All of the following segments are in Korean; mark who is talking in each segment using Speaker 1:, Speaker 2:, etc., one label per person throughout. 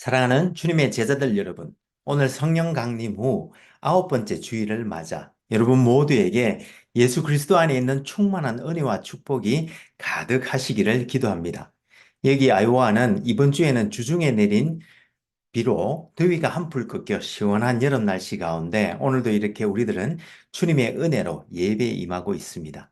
Speaker 1: 사랑하는 주님의 제자들 여러분, 오늘 성령 강림 후 9번째 주일을 맞아 여러분 모두에게 예수 그리스도 안에 있는 충만한 은혜와 축복이 가득하시기를 기도합니다. 여기 아이오와는 이번 주에는 주중에 내린 비로 더위가 한풀 꺾여 시원한 여름 날씨 가운데 오늘도 이렇게 우리들은 주님의 은혜로 예배에 임하고 있습니다.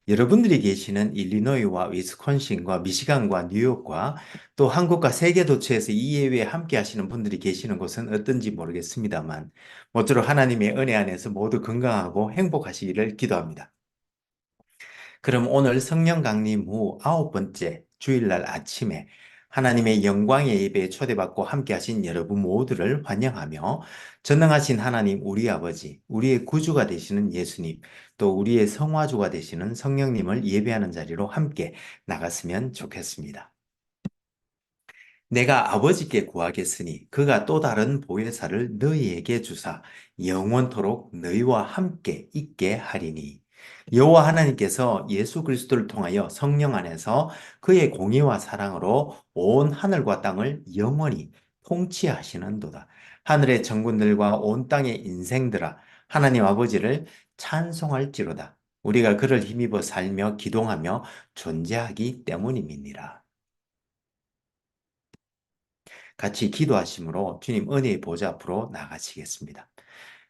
Speaker 1: 여러분들이 계시는 일리노이와 위스콘신과 미시간과 뉴욕과 또 한국과 세계 도처에서 이 예배에 함께 하시는 분들이 계시는 곳은 어떤지 모르겠습니다만 모쪼록 하나님의 은혜 안에서 모두 건강하고 행복하시기를 기도합니다. 그럼 오늘 성령 강림 후 9번째 주일날 아침에 하나님의 영광의 예배에 초대받고 함께 하신 여러분 모두를 환영하며 전능하신 하나님 우리 아버지, 우리의 구주가 되시는 예수님, 또 우리의 성화주가 되시는 성령님을 예배하는 자리로 함께 나갔으면 좋겠습니다. 내가 아버지께 구하겠으니 그가 또 다른 보혜사를 너희에게 주사 영원토록 너희와 함께 있게 하리니. 여호와 하나님께서 예수 그리스도를 통하여 성령 안에서 그의 공의와 사랑으로 온 하늘과 땅을 영원히 통치하시는도다. 하늘의 천군들과 온 땅의 인생들아 하나님 아버지를 찬송할지로다. 우리가 그를 힘입어 살며 기동하며 존재하기 때문임이니라. 같이 기도하심으로 주님 은혜의 보좌 앞으로 나가시겠습니다.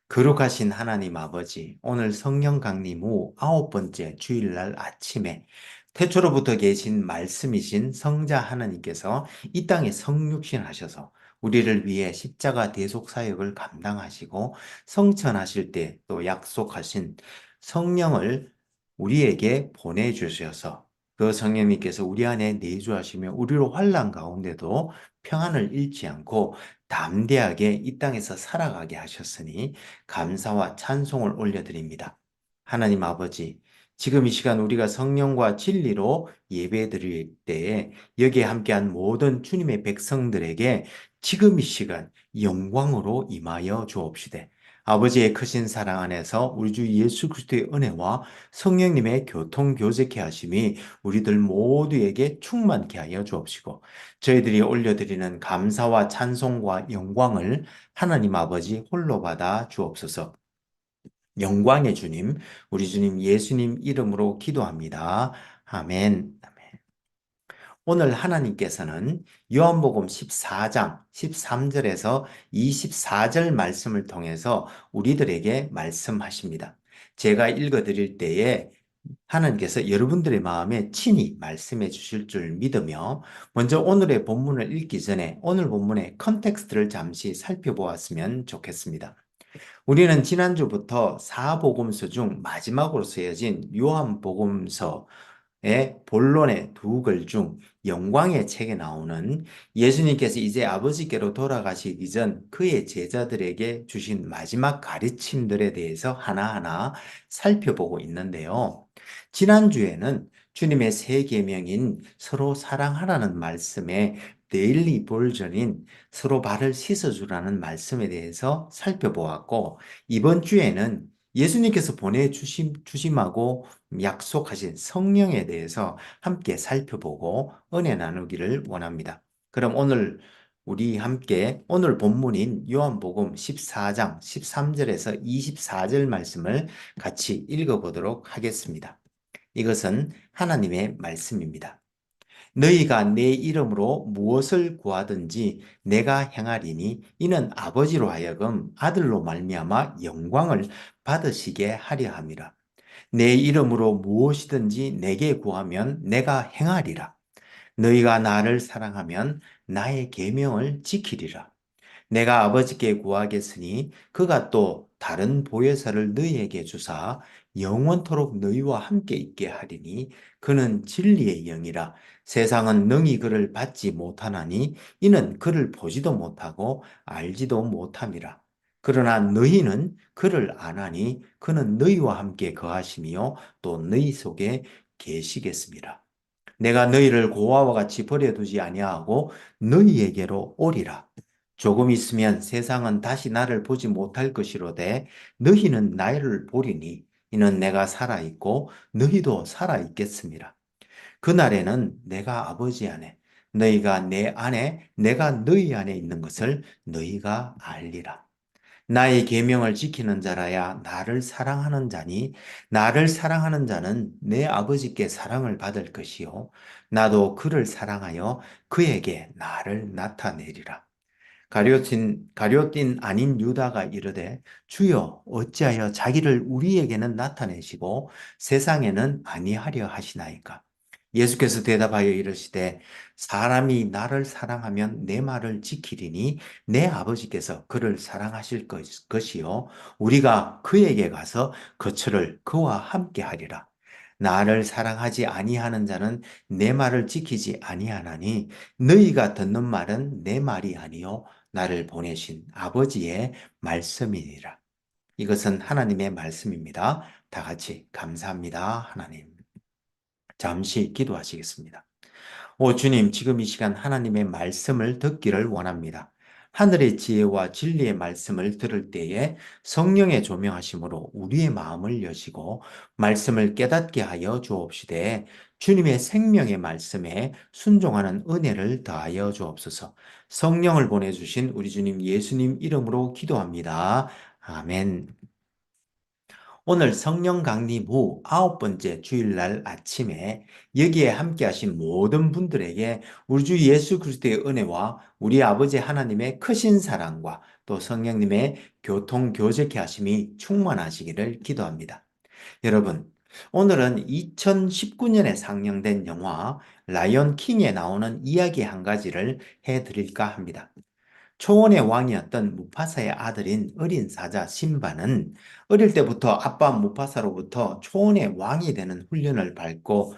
Speaker 1: 거룩하신 하나님 아버지, 오늘 성령 강림 후 9번째 주일날 아침에 태초로부터 계신 말씀이신 성자 하나님께서 이 땅에 성육신 하셔서 우리를 위해 십자가 대속 사역을 감당하시고 성천하실 때 또 약속하신 성령을 우리에게 보내주셔서 그 성령님께서 우리 안에 내주하시며 우리로 환난 가운데도 평안을 잃지 않고 담대하게 이 땅에서 살아가게 하셨으니 감사와 찬송을 올려드립니다. 하나님 아버지, 지금 이 시간 우리가 성령과 진리로 예배드릴 때에 여기에 함께한 모든 주님의 백성들에게 지금 이 시간 영광으로 임하여 주옵시되 아버지의 크신 사랑 안에서 우리 주 예수 그리스도의 은혜와 성령님의 교통교제케 하심이 우리들 모두에게 충만케 하여 주옵시고 저희들이 올려드리는 감사와 찬송과 영광을 하나님 아버지 홀로 받아 주옵소서. 영광의 주님, 우리 주님 예수님 이름으로 기도합니다. 아멘. 오늘 하나님께서는 요한복음 14장 13절에서 24절 말씀을 통해서 우리들에게 말씀하십니다. 제가 읽어드릴 때에 하나님께서 여러분들의 마음에 친히 말씀해 주실 줄 믿으며 먼저 오늘의 본문을 읽기 전에 오늘 본문의 컨텍스트를 잠시 살펴보았으면 좋겠습니다. 우리는 지난주부터 사복음서 중 마지막으로 쓰여진 요한복음서의 본론의 두 글 중 영광의 책에 나오는 예수님께서 이제 아버지께로 돌아가시기 전 그의 제자들에게 주신 마지막 가르침들에 대해서 하나하나 살펴보고 있는데요. 지난주에는 주님의 세 계명인 서로 사랑하라는 말씀에 데일리 버전인 서로 발을 씻어주라는 말씀에 대해서 살펴보았고 이번 주에는 예수님께서 보내주심하고 약속하신 성령에 대해서 함께 살펴보고 은혜 나누기를 원합니다. 그럼 오늘 우리 함께 오늘 본문인 요한복음 14장 13절에서 24절 말씀을 같이 읽어보도록 하겠습니다. 이것은 하나님의 말씀입니다. 너희가 내 이름으로 무엇을 구하든지 내가 행하리니 이는 아버지로 하여금 아들로 말미암아 영광을 받으시게 하려 함이라. 내 이름으로 무엇이든지 내게 구하면 내가 행하리라. 너희가 나를 사랑하면 나의 계명을 지키리라. 내가 아버지께 구하겠으니 그가 또 다른 보혜사를 너희에게 주사 영원토록 너희와 함께 있게 하리니 그는 진리의 영이라. 세상은 능히 그를 받지 못하나니 이는 그를 보지도 못하고 알지도 못함이라. 그러나 너희는 그를 아나니 그는 너희와 함께 거하시며 또 너희 속에 계시겠습니다. 내가 너희를 고아와 같이 버려두지 아니하고 너희에게로 오리라. 조금 있으면 세상은 다시 나를 보지 못할 것이로되 너희는 나를 보리니 이는 내가 살아있고 너희도 살아있겠습니다. 그날에는 내가 아버지 안에 너희가 내 안에 내가 너희 안에 있는 것을 너희가 알리라. 나의 계명을 지키는 자라야 나를 사랑하는 자니 나를 사랑하는 자는 내 아버지께 사랑을 받을 것이요 나도 그를 사랑하여 그에게 나를 나타내리라. 가룟 아닌 유다가 이르되 주여 어찌하여 자기를 우리에게는 나타내시고 세상에는 아니하려 하시나이까. 예수께서 대답하여 이르시되 사람이 나를 사랑하면 내 말을 지키리니 내 아버지께서 그를 사랑하실 것이요 우리가 그에게 가서 거처를 그와 함께 하리라. 나를 사랑하지 아니하는 자는 내 말을 지키지 아니하나니 너희가 듣는 말은 내 말이 아니요 나를 보내신 아버지의 말씀이니라. 이것은 하나님의 말씀입니다. 다 같이 감사합니다, 하나님. 잠시 기도하시겠습니다. 오 주님, 지금 이 시간 하나님의 말씀을 듣기를 원합니다. 하늘의 지혜와 진리의 말씀을 들을 때에 성령의 조명하심으로 우리의 마음을 여시고 말씀을 깨닫게 하여 주옵시되 주님의 생명의 말씀에 순종하는 은혜를 더하여 주옵소서. 성령을 보내주신 우리 주님 예수님 이름으로 기도합니다. 아멘. 오늘 성령 강림 후 9번째 주일날 아침에 여기에 함께 하신 모든 분들에게 우리 주 예수 그리스도의 은혜와 우리 아버지 하나님의 크신 사랑과 또 성령님의 교통 교제케 하심이 충만하시기를 기도합니다. 여러분, 오늘은 2019년에 상영된 영화 라이언 킹에 나오는 이야기 한 가지를 해드릴까 합니다. 초원의 왕이었던 무파사의 아들인 어린 사자 심바는 어릴 때부터 아빠 무파사로부터 초원의 왕이 되는 훈련을 받고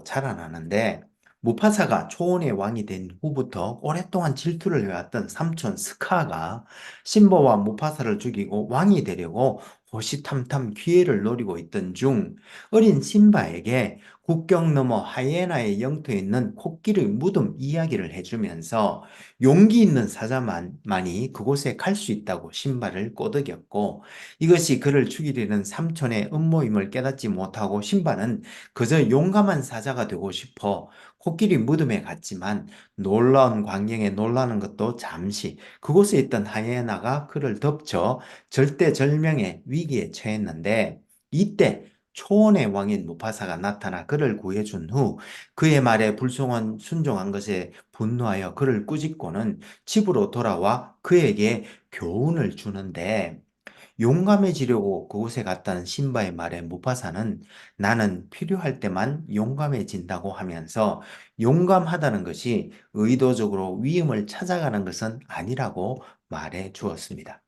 Speaker 1: 자라나는데 무파사가 초원의 왕이 된 후부터 오랫동안 질투를 해왔던 삼촌 스카가 심바와 무파사를 죽이고 왕이 되려고 호시탐탐 기회를 노리고 있던 중 어린 심바에게 국경 너머 하이에나의 영토에 있는 코끼리 무덤 이야기를 해주면서 용기 있는 사자만이 그곳에 갈 수 있다고 신바를 꼬드겼고 이것이 그를 죽이려는 삼촌의 음모임을 깨닫지 못하고 신바는 그저 용감한 사자가 되고 싶어 코끼리 무덤에 갔지만 놀라운 광경에 놀라는 것도 잠시 그곳에 있던 하이에나가 그를 덮쳐 절대절명의 위기에 처했는데 이때 초원의 왕인 무파사가 나타나 그를 구해준 후 그의 말에 순종한 것에 분노하여 그를 꾸짖고는 집으로 돌아와 그에게 교훈을 주는데 용감해지려고 그곳에 갔다는 신바의 말에 무파사는 나는 필요할 때만 용감해진다고 하면서 용감하다는 것이 의도적으로 위험을 찾아가는 것은 아니라고 말해 주었습니다.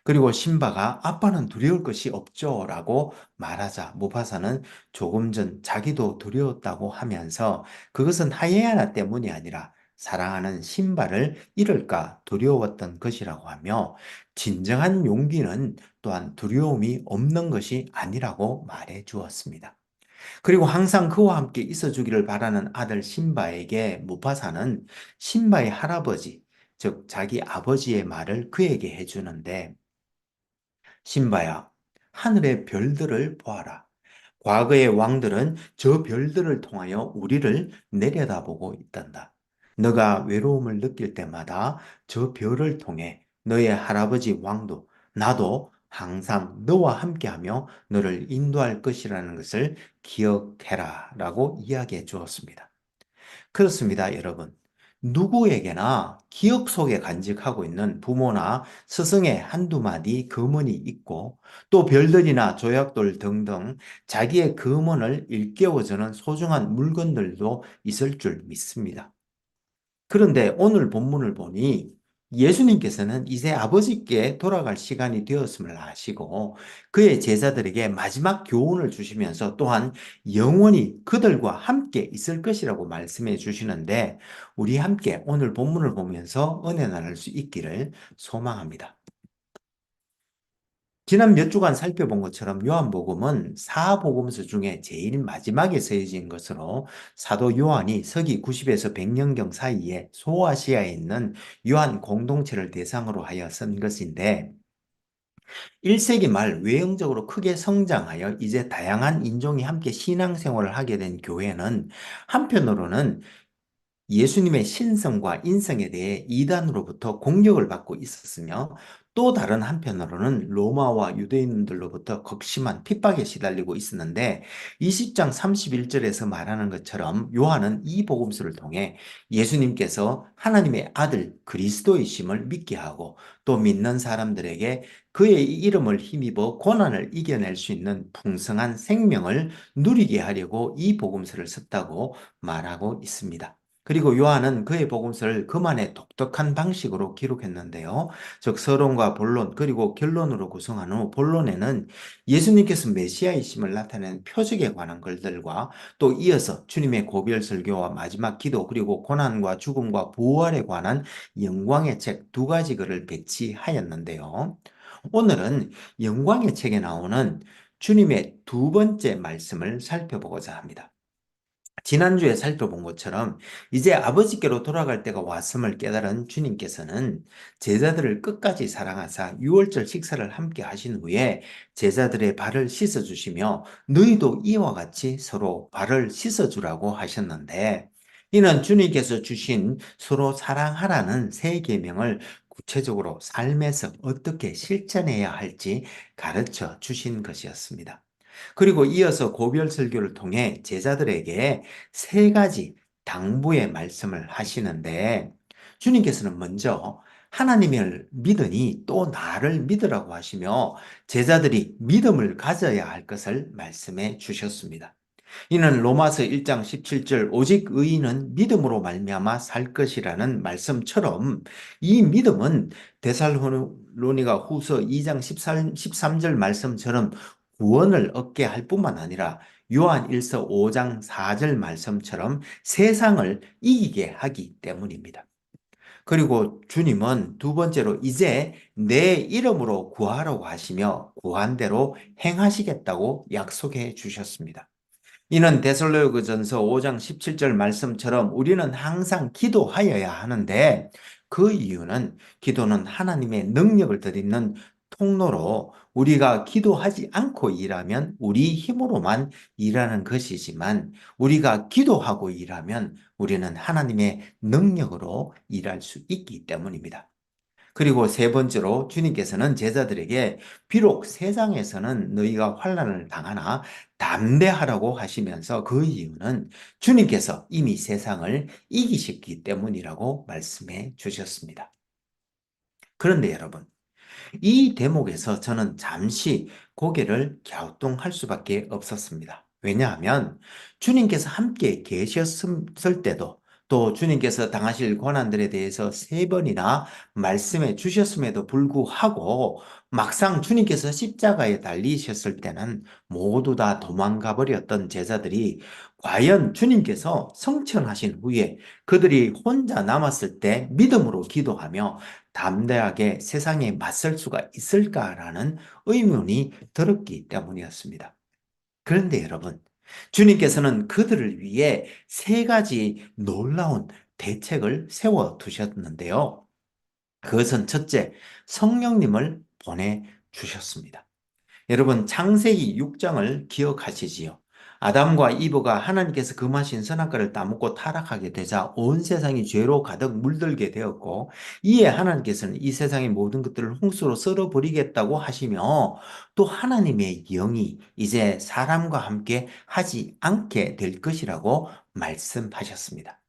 Speaker 1: 그리고 신바가 아빠는 두려울 것이 없죠 라고 말하자 무파사는 조금 전 자기도 두려웠다고 하면서 그것은 하이에나 때문이 아니라 사랑하는 신바를 잃을까 두려웠던 것이라고 하며 진정한 용기는 또한 두려움이 없는 것이 아니라고 말해 주었습니다. 그리고 항상 그와 함께 있어 주기를 바라는 아들 신바에게 무파사는 신바의 할아버지, 즉 자기 아버지의 말을 그에게 해주는데 신바야, 하늘의 별들을 보아라. 과거의 왕들은 저 별들을 통하여 우리를 내려다보고 있단다. 너가 외로움을 느낄 때마다 저 별을 통해 너의 할아버지 왕도 나도 항상 너와 함께하며 너를 인도할 것이라는 것을 기억해라 라고 이야기해 주었습니다. 그렇습니다, 여러분. 누구에게나 기억 속에 간직하고 있는 부모나 스승의 한두 마디 금언이 있고 또 별들이나 조약돌 등등 자기의 금언을 일깨워주는 소중한 물건들도 있을 줄 믿습니다. 그런데 오늘 본문을 보니 예수님께서는 이제 아버지께 돌아갈 시간이 되었음을 아시고 그의 제자들에게 마지막 교훈을 주시면서 또한 영원히 그들과 함께 있을 것이라고 말씀해 주시는데 우리 함께 오늘 본문을 보면서 은혜 나눌 수 있기를 소망합니다. 지난 몇 주간 살펴본 것처럼 요한복음은 사복음서 중에 제일 마지막에 쓰여진 것으로 사도 요한이 서기 90에서 100년경 사이에 소아시아에 있는 요한 공동체를 대상으로 하여 쓴 것인데 1세기 말 외형적으로 크게 성장하여 이제 다양한 인종이 함께 신앙생활을 하게 된 교회는 한편으로는 예수님의 신성과 인성에 대해 이단으로부터 공격을 받고 있었으며 또 다른 한편으로는 로마와 유대인들로부터 극심한 핍박에 시달리고 있었는데 20장 31절에서 말하는 것처럼 요한은 이 복음서를 통해 예수님께서 하나님의 아들 그리스도이심을 믿게 하고 또 믿는 사람들에게 그의 이름을 힘입어 고난을 이겨낼 수 있는 풍성한 생명을 누리게 하려고 이 복음서를 썼다고 말하고 있습니다. 그리고 요한은 그의 복음서를 그만의 독특한 방식으로 기록했는데요. 즉 서론과 본론 그리고 결론으로 구성한 후 본론에는 예수님께서 메시아이심을 나타내는 표적에 관한 글들과 또 이어서 주님의 고별 설교와 마지막 기도 그리고 고난과 죽음과 부활에 관한 영광의 책 두 가지 글을 배치하였는데요. 오늘은 영광의 책에 나오는 주님의 두 번째 말씀을 살펴보고자 합니다. 지난주에 살펴본 것처럼 이제 아버지께로 돌아갈 때가 왔음을 깨달은 주님께서는 제자들을 끝까지 사랑하사 유월절 식사를 함께 하신 후에 제자들의 발을 씻어주시며 너희도 이와 같이 서로 발을 씻어주라고 하셨는데 이는 주님께서 주신 서로 사랑하라는 새 계명을 구체적으로 삶에서 어떻게 실천해야 할지 가르쳐 주신 것이었습니다. 그리고 이어서 고별 설교를 통해 제자들에게 세 가지 당부의 말씀을 하시는데 주님께서는 먼저 하나님을 믿으니 또 나를 믿으라고 하시며 제자들이 믿음을 가져야 할 것을 말씀해 주셨습니다. 이는 로마서 1장 17절 오직 의인은 믿음으로 말미암아 살 것이라는 말씀처럼 이 믿음은 데살로니가 후서 2장 13절 말씀처럼 구원을 얻게 할 뿐만 아니라 요한 1서 5장 4절 말씀처럼 세상을 이기게 하기 때문입니다. 그리고 주님은 두 번째로 이제 내 이름으로 구하라고 하시며 구한 대로 행하시겠다고 약속해 주셨습니다. 이는 데살로니가전서 5장 17절 말씀처럼 우리는 항상 기도하여야 하는데 그 이유는 기도는 하나님의 능력을 드리는 통로로 우리가 기도하지 않고 일하면 우리 힘으로만 일하는 것이지만 우리가 기도하고 일하면 우리는 하나님의 능력으로 일할 수 있기 때문입니다. 그리고 세 번째로 주님께서는 제자들에게 비록 세상에서는 너희가 환난을 당하나 담대하라고 하시면서 그 이유는 주님께서 이미 세상을 이기셨기 때문이라고 말씀해 주셨습니다. 그런데 여러분, 이 대목에서 저는 잠시 고개를 갸우뚱할 수밖에 없었습니다. 왜냐하면 주님께서 함께 계셨을 때도 또 주님께서 당하실 고난들에 대해서 세 번이나 말씀해 주셨음에도 불구하고 막상 주님께서 십자가에 달리셨을 때는 모두 다 도망가 버렸던 제자들이 과연 주님께서 성천하신 후에 그들이 혼자 남았을 때 믿음으로 기도하며 담대하게 세상에 맞설 수가 있을까라는 의문이 들었기 때문이었습니다. 그런데 여러분, 주님께서는 그들을 위해 세 가지 놀라운 대책을 세워 두셨는데요. 그것은 첫째, 성령님을 보내주셨습니다. 여러분, 창세기 6장을 기억하시지요? 아담과 이브가 하나님께서 금하신 선악과를 따먹고 타락하게 되자 온 세상이 죄로 가득 물들게 되었고 이에 하나님께서는 이 세상의 모든 것들을 홍수로 썰어버리겠다고 하시며 또 하나님의 영이 이제 사람과 함께 하지 않게 될 것이라고 말씀하셨습니다.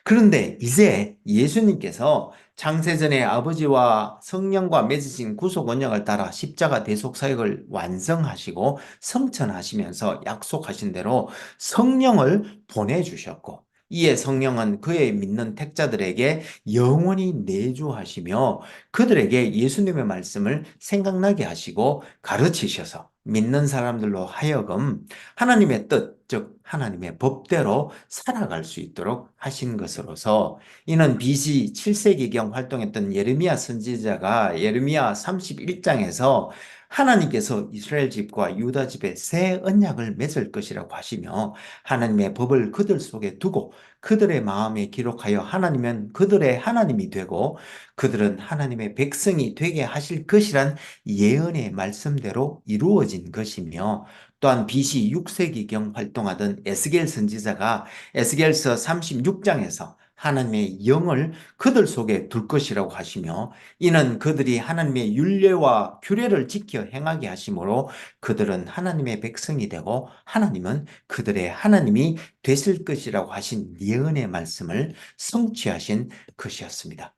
Speaker 1: 그런데 이제 예수님께서 창세전에 아버지와 성령과 맺으신 구속 언약을 따라 십자가 대속 사역을 완성하시고 성천하시면서 약속하신 대로 성령을 보내주셨고 이에 성령은 그의 믿는 택자들에게 영원히 내주하시며 그들에게 예수님의 말씀을 생각나게 하시고 가르치셔서 믿는 사람들로 하여금 하나님의 뜻, 즉 하나님의 법대로 살아갈 수 있도록 하신 것으로서 이는 BC 7세기경 활동했던 예레미야 선지자가 예레미야 31장에서 하나님께서 이스라엘 집과 유다 집에 새 언약을 맺을 것이라고 하시며 하나님의 법을 그들 속에 두고 그들의 마음에 기록하여 하나님은 그들의 하나님이 되고 그들은 하나님의 백성이 되게 하실 것이란 예언의 말씀대로 이루어진 것이며 또한 BC 6세기경 활동하던 에스겔 선지자가 에스겔서 36장에서 하나님의 영을 그들 속에 둘 것이라고 하시며 이는 그들이 하나님의 율례와 규례를 지켜 행하게 하심으로 그들은 하나님의 백성이 되고 하나님은 그들의 하나님이 되실 것이라고 하신 예언의 말씀을 성취하신 것이었습니다.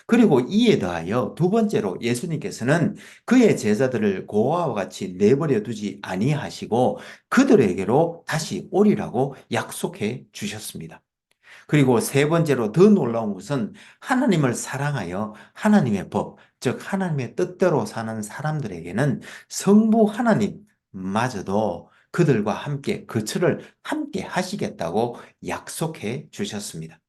Speaker 1: 그리고 이에 더하여 두 번째로 예수님께서는 그의 제자들을 고아와 같이 내버려 두지 아니하시고 그들에게로 다시 오리라고 약속해 주셨습니다. 그리고 세 번째로 더 놀라운 것은 하나님을 사랑하여 하나님의 법, 즉 하나님의 뜻대로 사는 사람들에게는 성부 하나님마저도 그들과 함께 거처를 함께 하시겠다고 약속해 주셨습니다.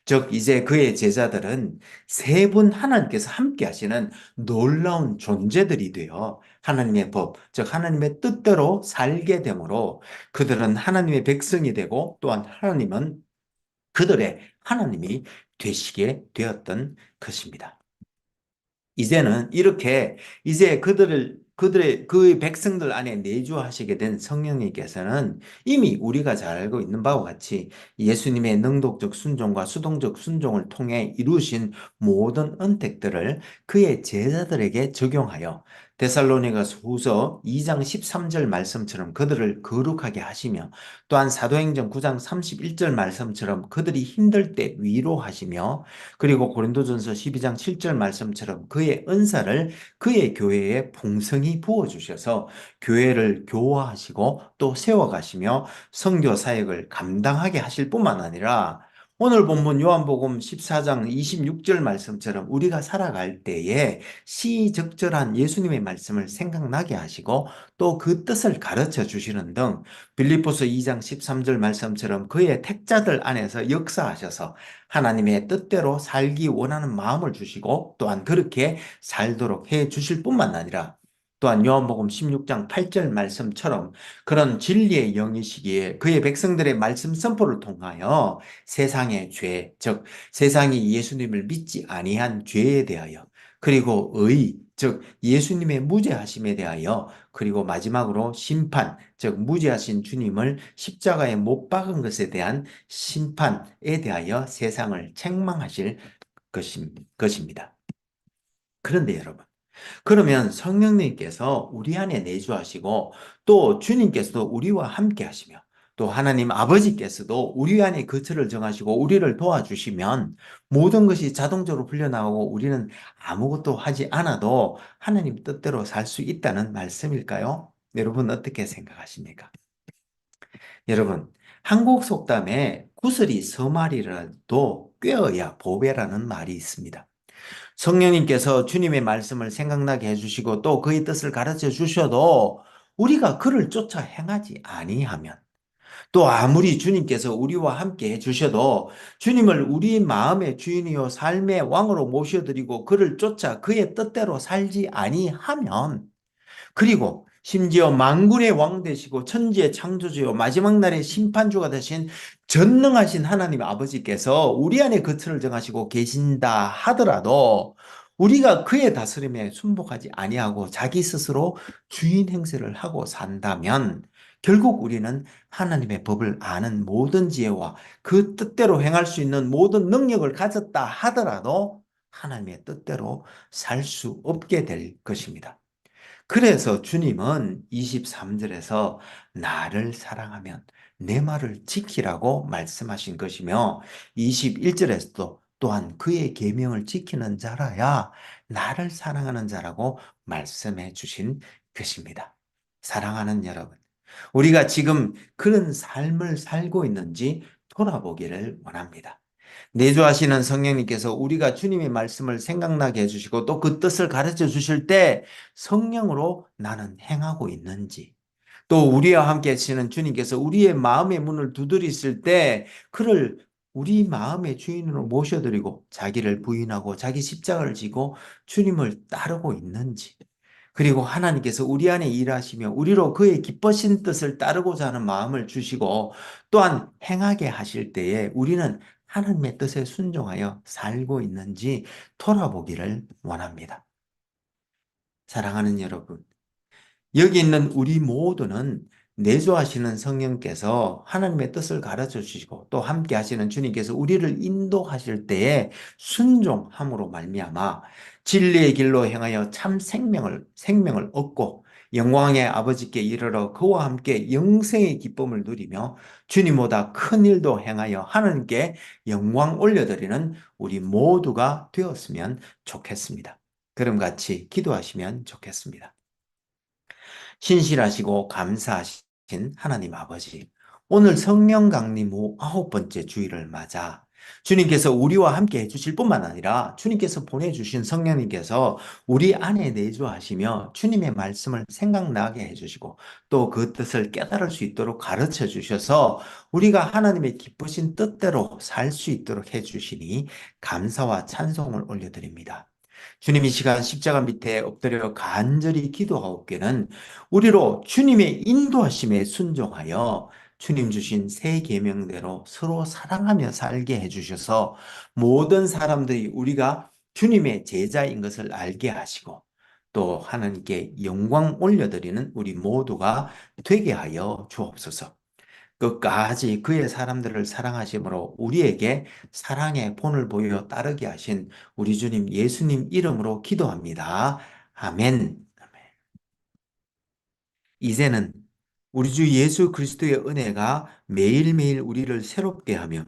Speaker 1: 즉 이제 그의 제자들은 세 분 하나님께서 함께 하시는 놀라운 존재들이 되어 하나님의 법, 즉 하나님의 뜻대로 살게 되므로 그들은 하나님의 백성이 되고 또한 하나님은 그들의 하나님이 되시게 되었던 것입니다. 이제는 이렇게 이제 그들의 그 백성들 안에 내주하시게 된 성령님께서는 이미 우리가 잘 알고 있는 바와 같이 예수님의 능동적 순종과 수동적 순종을 통해 이루신 모든 은택들을 그의 제자들에게 적용하여 데살로니가 후서 2장 13절 말씀처럼 그들을 거룩하게 하시며 또한 사도행전 9장 31절 말씀처럼 그들이 힘들 때 위로하시며 그리고 고린도전서 12장 7절 말씀처럼 그의 은사를 그의 교회에 풍성히 부어주셔서 교회를 교화하시고 또 세워가시며 선교 사역을 감당하게 하실 뿐만 아니라 오늘 본문 요한복음 14장 26절 말씀처럼 우리가 살아갈 때에 시적절한 예수님의 말씀을 생각나게 하시고 또 그 뜻을 가르쳐 주시는 등 빌립보서 2장 13절 말씀처럼 그의 택자들 안에서 역사하셔서 하나님의 뜻대로 살기 원하는 마음을 주시고 또한 그렇게 살도록 해 주실 뿐만 아니라 또한 요한복음 16장 8절 말씀처럼 그런 진리의 영이시기에 그의 백성들의 말씀 선포를 통하여 세상의 죄, 즉 세상이 예수님을 믿지 아니한 죄에 대하여 그리고 즉 예수님의 무죄하심에 대하여 그리고 마지막으로 심판, 즉 무죄하신 주님을 십자가에 못 박은 것에 대한 심판에 대하여 세상을 책망하실 것입니다. 그런데 여러분, 그러면 성령님께서 우리 안에 내주하시고 또 주님께서도 우리와 함께 하시며 또 하나님 아버지께서도 우리 안에 거처를 정하시고 우리를 도와주시면 모든 것이 자동적으로 풀려나오고 우리는 아무것도 하지 않아도 하나님 뜻대로 살 수 있다는 말씀일까요? 여러분 어떻게 생각하십니까? 여러분, 한국 속담에 구슬이 서말이라도 꿰어야 보배라는 말이 있습니다. 성령님께서 주님의 말씀을 생각나게 해주시고 또 그의 뜻을 가르쳐 주셔도 우리가 그를 쫓아 행하지 아니하면 또 아무리 주님께서 우리와 함께 해주셔도 주님을 우리 마음의 주인이요 삶의 왕으로 모셔드리고 그를 쫓아 그의 뜻대로 살지 아니하면 그리고 심지어 만군의 왕 되시고 천지의 창조주요 마지막 날의 심판주가 되신 전능하신 하나님 아버지께서 우리 안에 거처를 정하시고 계신다 하더라도 우리가 그의 다스림에 순복하지 아니하고 자기 스스로 주인 행세를 하고 산다면 결국 우리는 하나님의 법을 아는 모든 지혜와 그 뜻대로 행할 수 있는 모든 능력을 가졌다 하더라도 하나님의 뜻대로 살 수 없게 될 것입니다. 그래서 주님은 23절에서 나를 사랑하면 내 말을 지키라고 말씀하신 것이며 21절에서도 또한 그의 계명을 지키는 자라야 나를 사랑하는 자라고 말씀해 주신 것입니다. 사랑하는 여러분, 우리가 지금 그런 삶을 살고 있는지 돌아보기를 원합니다. 내주하시는 성령님께서 우리가 주님의 말씀을 생각나게 해주시고 또 그 뜻을 가르쳐 주실 때 성령으로 나는 행하고 있는지 또 우리와 함께 하시는 주님께서 우리의 마음의 문을 두드리실 때 그를 우리 마음의 주인으로 모셔드리고 자기를 부인하고 자기 십자가를 지고 주님을 따르고 있는지 그리고 하나님께서 우리 안에 일하시며 우리로 그의 기뻐신 뜻을 따르고자 하는 마음을 주시고 또한 행하게 하실 때에 우리는 하나님의 뜻에 순종하여 살고 있는지 돌아보기를 원합니다. 사랑하는 여러분, 여기 있는 우리 모두는 내주하시는 성령께서 하나님의 뜻을 가르쳐 주시고 또 함께 하시는 주님께서 우리를 인도하실 때에 순종함으로 말미암아 진리의 길로 행하여 참 생명을 얻고 영광의 아버지께 이르러 그와 함께 영생의 기쁨을 누리며 주님보다 큰 일도 행하여 하나님께 영광 올려드리는 우리 모두가 되었으면 좋겠습니다. 그럼 같이 기도하시면 좋겠습니다. 신실하시고 감사하신 하나님 아버지, 오늘 성령 강림 후 9번째 주일을 맞아 주님께서 우리와 함께 해주실 뿐만 아니라 주님께서 보내주신 성령님께서 우리 안에 내주하시며 주님의 말씀을 생각나게 해주시고 또 그 뜻을 깨달을 수 있도록 가르쳐 주셔서 우리가 하나님의 기쁘신 뜻대로 살 수 있도록 해주시니 감사와 찬송을 올려드립니다. 주님 이 시간 십자가 밑에 엎드려 간절히 기도하옵기는 우리로 주님의 인도하심에 순종하여 주님 주신 새 계명대로 서로 사랑하며 살게 해주셔서 모든 사람들이 우리가 주님의 제자인 것을 알게 하시고 또 하나님께 영광 올려드리는 우리 모두가 되게 하여 주옵소서. 끝까지 그의 사람들을 사랑하심으로 우리에게 사랑의 본을 보여 따르게 하신 우리 주님 예수님 이름으로 기도합니다. 아멘. 이제는 우리 주 예수 그리스도의 은혜가 매일매일 우리를 새롭게 하며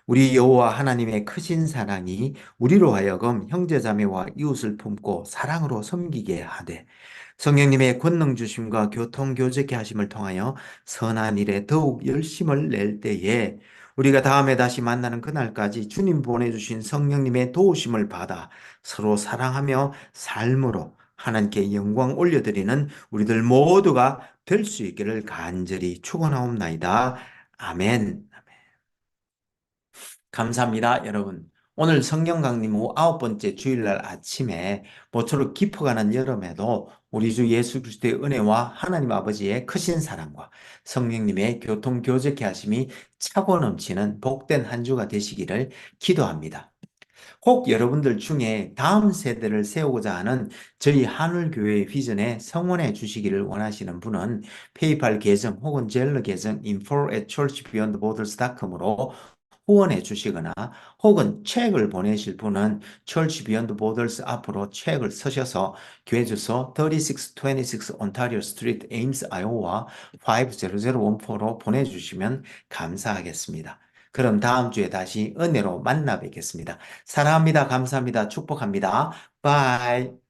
Speaker 1: 우리 여호와 하나님의 크신 사랑이 우리로 하여금 형제자매와 이웃을 품고 사랑으로 섬기게 하되 성령님의 권능 주심과 교통 교제케 하심을 통하여 선한 일에 더욱 열심을 낼 때에 우리가 다음에 다시 만나는 그날까지 주님 보내주신 성령님의 도우심을 받아 서로 사랑하며 삶으로 하나님께 영광 올려드리는 우리들 모두가 될 수 있기를 간절히 축원하옵나이다. 아멘. 감사합니다, 여러분. 오늘 성경 강림 후 9번째 주일날 아침에 모쪼록 깊어가는 여름에도 우리 주 예수 그리스도의 은혜와 하나님 아버지의 크신 사랑과 성령님의 교통 교제케 하심이 차고 넘치는 복된 한 주가 되시기를 기도합니다. 혹 여러분들 중에 다음 세대를 세우고자 하는 저희 한울교회의 비전에 성원해 주시기를 원하시는 분은 페이팔 계정 혹은 젤러 계정 info@churchbeyondborders.com으로 후원해 주시거나 혹은 책을 보내실 분은 Church Beyond Borders 앞으로 책을 쓰셔서 교회 주소 3626 Ontario Street, Ames, Iowa 50014로 보내주시면 감사하겠습니다. 그럼 다음 주에 다시 은혜로 만나 뵙겠습니다. 사랑합니다. 감사합니다. 축복합니다. 바이.